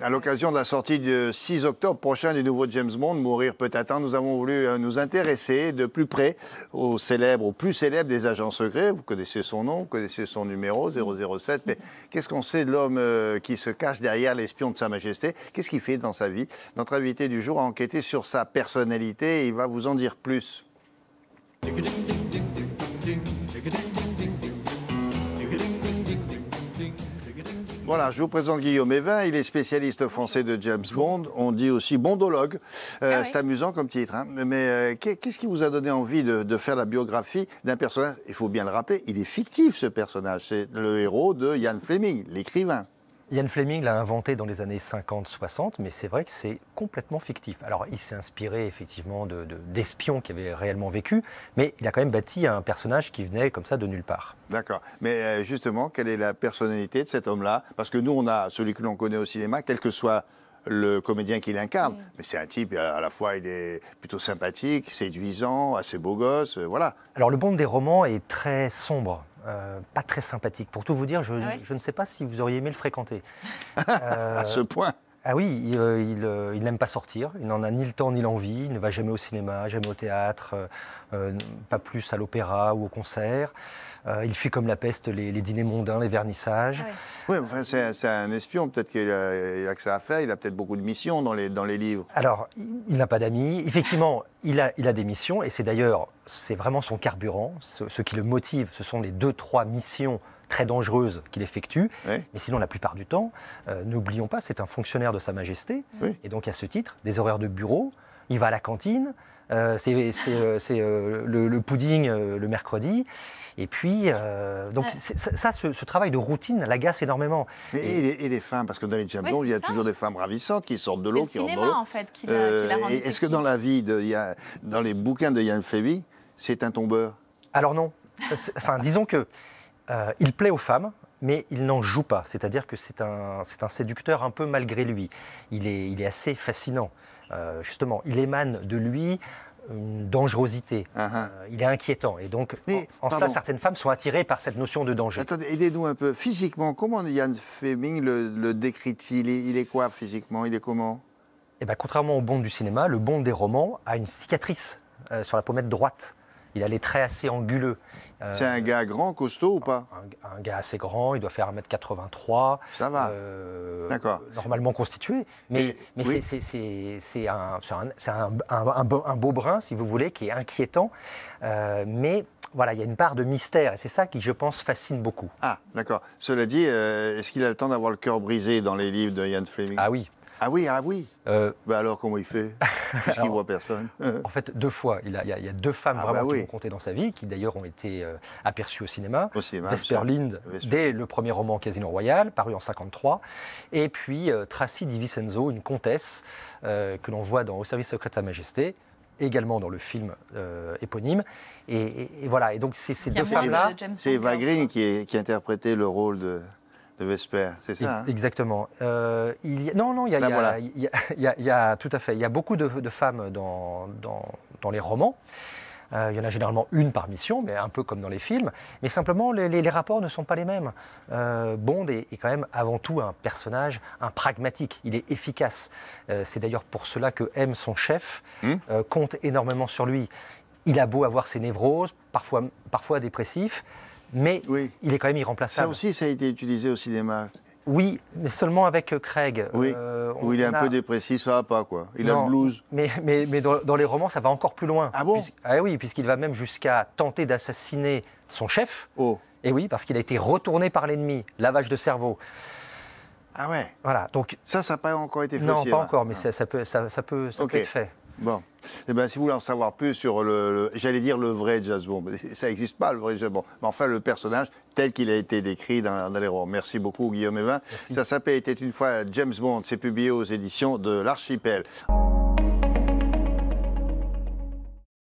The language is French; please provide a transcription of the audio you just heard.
À l'occasion de la sortie du 6 octobre prochain du nouveau James Bond, Mourir peut attendre, nous avons voulu nous intéresser de plus près au plus célèbre des agents secrets. Vous connaissez son nom, vous connaissez son numéro, 007, mais qu'est-ce qu'on sait de l'homme qui se cache derrière l'espion de Sa Majesté? Qu'est-ce qu'il fait dans sa vie? Notre invité du jour a enquêté sur sa personnalité et il va vous en dire plus. Voilà, je vous présente Guillaume Evin, il est spécialiste français de James Bond, on dit aussi bondologue, c'est amusant comme titre, hein. Mais qu'est-ce qui vous a donné envie de faire la biographie d'un personnage? Il faut bien le rappeler, il est fictif ce personnage, c'est le héros de Ian Fleming, l'écrivain. Ian Fleming l'a inventé dans les années 50-60, mais c'est vrai que c'est complètement fictif. Alors, il s'est inspiré effectivement d'espions qui avaient réellement vécu, mais il a quand même bâti un personnage qui venait comme ça de nulle part. D'accord. Mais justement, quelle est la personnalité de cet homme-là? Parce que nous, on a celui que l'on connaît au cinéma, quel que soit le comédien qu'il incarne. Mais c'est un type, à la fois, il est plutôt sympathique, séduisant, assez beau gosse, voilà. Alors, le Bond des romans est très sombre. Pas très sympathique. Pour tout vous dire, je ne sais pas si vous auriez aimé le fréquenter. À ce point? Ah oui, il n'aime pas sortir, il n'en a ni le temps ni l'envie, il ne va jamais au cinéma, jamais au théâtre, pas plus à l'opéra ou au concert. Il fuit comme la peste les dîners mondains, les vernissages. Oui, enfin, c'est un espion, peut-être qu'il a que ça à faire, il a peut-être beaucoup de missions dans les livres. Alors, il n'a pas d'amis, effectivement, il a des missions, et c'est vraiment son carburant, ce qui le motive, ce sont les 2-3 missions très dangereuse qu'il effectue, mais sinon la plupart du temps, n'oublions pas, c'est un fonctionnaire de Sa Majesté, et donc à ce titre, des horaires de bureau, il va à la cantine, c'est le pudding le mercredi, et puis, donc ce travail de routine l'agace énormément. Et les femmes, parce que dans les James Bond, il y a toujours des femmes ravissantes qui sortent de l'eau, qui rentrent dans l'eau. En fait, qui l'a rendu sexy. Est-ce que dans la vie, dans les bouquins de Ian Fleming, c'est un tombeur? Alors non, enfin disons que il plaît aux femmes, mais il n'en joue pas. C'est-à-dire que c'est un séducteur un peu malgré lui. Il est assez fascinant. Justement, il émane de lui une dangerosité. Il est inquiétant. Et donc, en cela, certaines femmes sont attirées par cette notion de danger. Attendez, aidez-nous un peu. Physiquement, comment Ian Fleming le décrit-il? Il est quoi physiquement? Il est comment? Eh bien, contrairement au Bond du cinéma, le Bond des romans a une cicatrice sur la pommette droite. Il a les traits assez anguleux. C'est un gars grand, costaud ou pas? Un gars assez grand, il doit faire 1m83. Ça va. D'accord. Normalement constitué. Mais c'est un beau brun, si vous voulez, qui est inquiétant. Mais voilà, il y a une part de mystère. Et c'est ça qui, je pense, fascine beaucoup. Ah, d'accord. Cela dit, est-ce qu'il a le temps d'avoir le cœur brisé dans les livres de Ian Fleming? Ah oui. Ah oui, ah oui. Alors comment il fait? Puisqu'il ne voit personne. En fait, 2 fois. Il y a 2 femmes qui vont compter dans sa vie, qui d'ailleurs ont été aperçues au cinéma. Vesper Lynd, dès le premier roman Casino Royale, paru en 1953. Et puis Tracy Di Vincenzo, une comtesse que l'on voit dans Au service secret de Sa Majesté, également dans le film éponyme. Et voilà. Et donc ces 2 femmes-là... C'est Eva Green qui interprétait le rôle de Vesper, c'est ça? Exactement. Il y a tout à fait. Il y a beaucoup de femmes dans les romans. Il y en a généralement une par mission, mais un peu comme dans les films. Mais simplement, les rapports ne sont pas les mêmes. Bond est quand même avant tout un personnage, un pragmatique. Il est efficace. C'est d'ailleurs pour cela que M, son chef, compte énormément sur lui. Il a beau avoir ses névroses, parfois dépressif, mais il est quand même irremplaçable. Ça aussi, ça a été utilisé au cinéma. Oui, mais seulement avec Craig. Oui, où il est un peu dépressif, ça va pas, quoi. Il a le blues. Mais dans les romans, ça va encore plus loin. Ah bon? Oui, puisqu'il va même jusqu'à tenter d'assassiner son chef. Oh. Et oui, parce qu'il a été retourné par l'ennemi, lavage de cerveau. Ah ouais. Voilà, donc... Ça n'a pas encore été fait. Non, pas encore, mais ça peut être fait. Bon. Eh bien, si vous voulez en savoir plus sur j'allais dire le vrai James Bond, ça n'existe pas le vrai James Bond, mais enfin le personnage tel qu'il a été décrit dans les romans. Merci beaucoup Guillaume Evin. Ça s'appelle Était une fois James Bond, c'est publié aux éditions de l'Archipel.